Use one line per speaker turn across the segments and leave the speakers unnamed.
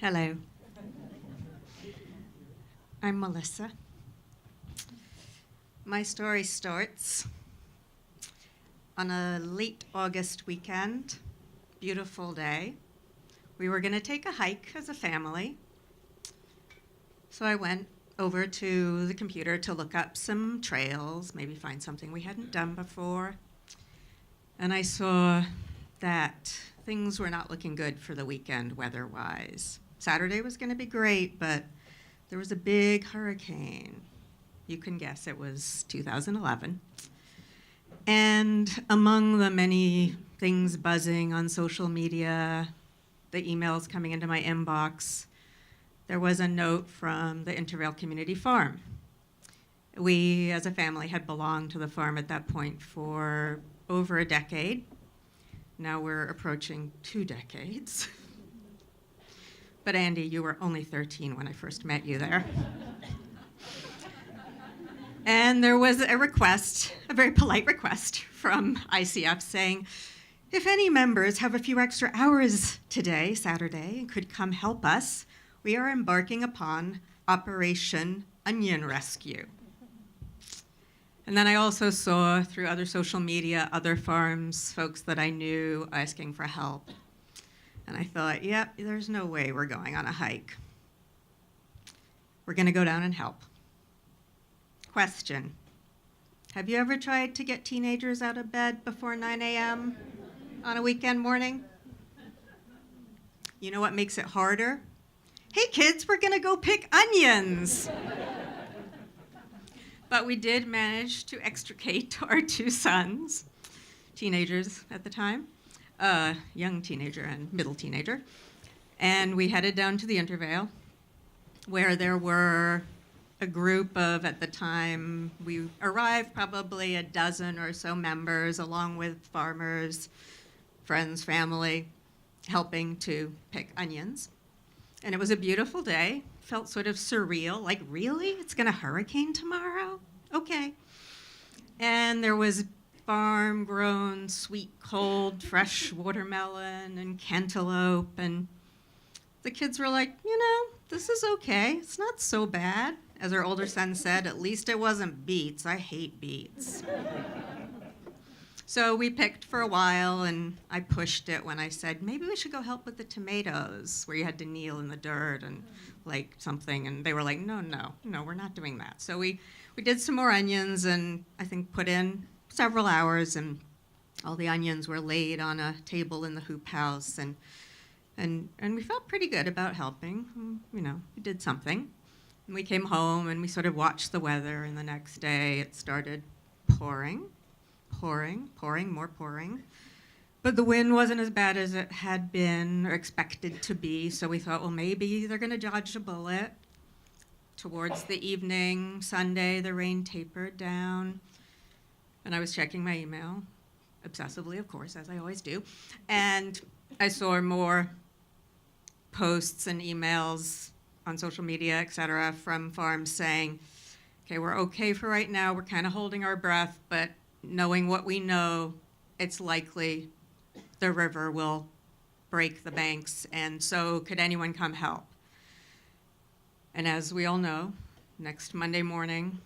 Hello. I'm Melissa. My story starts on a late August weekend, beautiful day. We were going to take a hike as a family. So I went over to the computer to look up some trails, maybe find something we hadn't done before. And I saw that things were not looking good for the weekend weather-wise. Saturday was going to be great, but there was a big hurricane. You can guess it was 2011. And among the many things buzzing on social media, the emails coming into my inbox, there was a note from the Intervale Community Farm. We, as a family, had belonged to the farm at that point for over a decade. Now we're approaching 2 decades. But Andy, you were only 13 when I first met you there. And there was a request, a very polite request from ICF saying, if any members have a few extra hours today, Saturday, and could come help us, we are embarking upon Operation Onion Rescue. And then I also saw through other social media, other farms, folks that I knew asking for help. And I thought, yep, there's no way we're going on a hike. We're going to go down and help. Question. Have you ever tried to get teenagers out of bed before 9 a.m. on a weekend morning? You know what makes it harder? Hey kids, we're going to go pick onions. But we did manage to extricate our 2 sons, teenagers at the time, young teenager and middle teenager, and we headed down to the Intervale, where there were a group of, at the time, we arrived probably a dozen or so members, along with farmers, friends, family, helping to pick onions. And it was a beautiful day, felt sort of surreal, like, really? It's gonna hurricane tomorrow? Okay. And there was farm-grown, sweet, cold, fresh watermelon and cantaloupe, and the kids were like, this is okay. It's not so bad. As our older son said, at least it wasn't beets. I hate beets. So we picked for a while, and I pushed it when I said, maybe we should go help with the tomatoes, where you had to kneel in the dirt and like something, and they were like, no, we're not doing that. So we did some more onions, and I think put in several hours, and all the onions were laid on a table in the hoop house, and we felt pretty good about helping. We did something. And we came home, and we sort of watched the weather, and the next day it started pouring, more pouring. But the wind wasn't as bad as it had been or expected to be, so we thought, well, maybe they're going to dodge a bullet. Towards the evening, Sunday, the rain tapered down, and I was checking my email, obsessively, of course, as I always do, and I saw more posts and emails on social media, et cetera, from farms saying, okay, we're okay for right now, we're kind of holding our breath, but knowing what we know, it's likely the river will break the banks, and so could anyone come help? And as we all know, next Monday morning,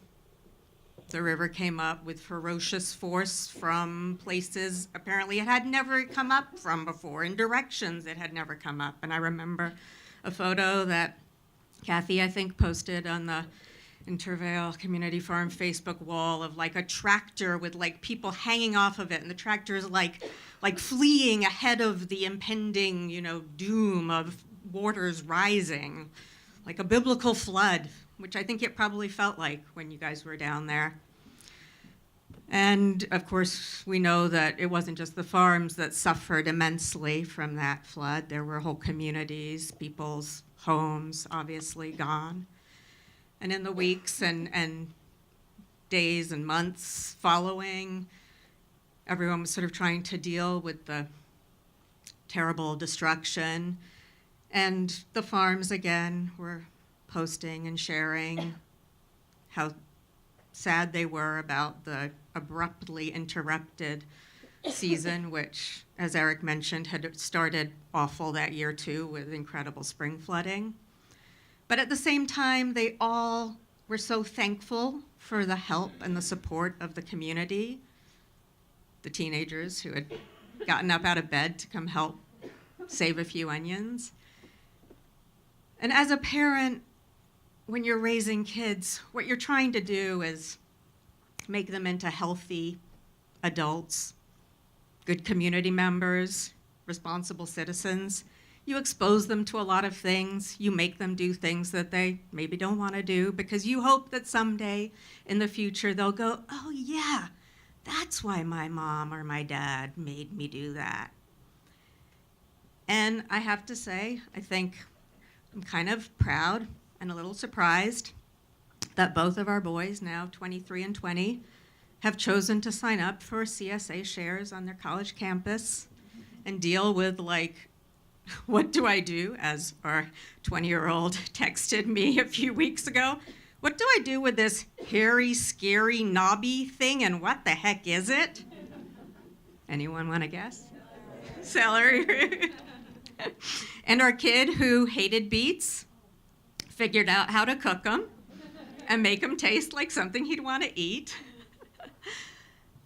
the river came up with ferocious force from places apparently it had never come up from before, in directions it had never come up. And I remember a photo that Kathy, I think, posted on the Intervale Community Farm Facebook wall of like a tractor with like people hanging off of it, and the tractor is like fleeing ahead of the impending, doom of waters rising, like a biblical flood, which I think it probably felt like when you guys were down there. And of course, we know that it wasn't just the farms that suffered immensely from that flood. There were whole communities, people's homes obviously gone. And in the weeks and days and months following, everyone was sort of trying to deal with the terrible destruction. And the farms, again, were posting and sharing how sad they were about the abruptly interrupted season, which, as Eric mentioned, had started awful that year too with incredible spring flooding. But at the same time, they all were so thankful for the help and the support of the community, the teenagers who had gotten up out of bed to come help save a few onions. And as a parent, when you're raising kids, what you're trying to do is make them into healthy adults, good community members, responsible citizens. You expose them to a lot of things. You make them do things that they maybe don't want to do because you hope that someday in the future they'll go, oh yeah, that's why my mom or my dad made me do that. And I have to say, I think I'm kind of proud and a little surprised that both of our boys, now 23 and 20, have chosen to sign up for CSA shares on their college campus and deal with, like, what do I do? As our 20-year-old texted me a few weeks ago, what do I do with this hairy, scary, knobby thing, and what the heck is it? Anyone want to guess? Celery. And our kid who hated beets figured out how to cook them and make them taste like something he'd want to eat.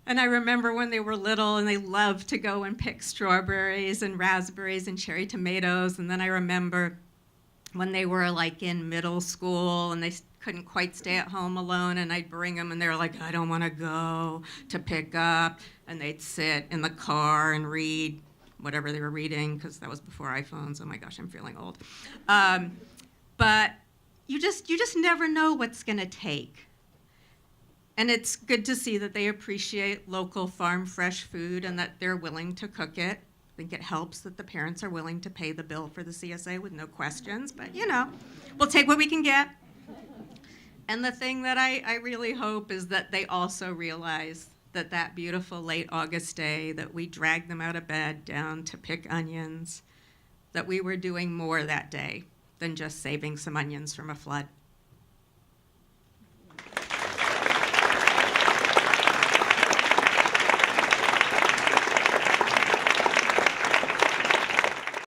And I remember when they were little and they loved to go and pick strawberries and raspberries and cherry tomatoes. And then I remember when they were like in middle school and they couldn't quite stay at home alone, and I'd bring them and they were like, I don't want to go to pick up. And they'd sit in the car and read whatever they were reading, because that was before iPhones. Oh my gosh, I'm feeling old. But you just never know what's going to take. And it's good to see that they appreciate local farm fresh food and that they're willing to cook it. I think it helps that the parents are willing to pay the bill for the CSA with no questions, but we'll take what we can get. And the thing that I really hope is that they also realize that beautiful late August day that we dragged them out of bed down to pick onions, that we were doing more that day than just saving some onions from a flood.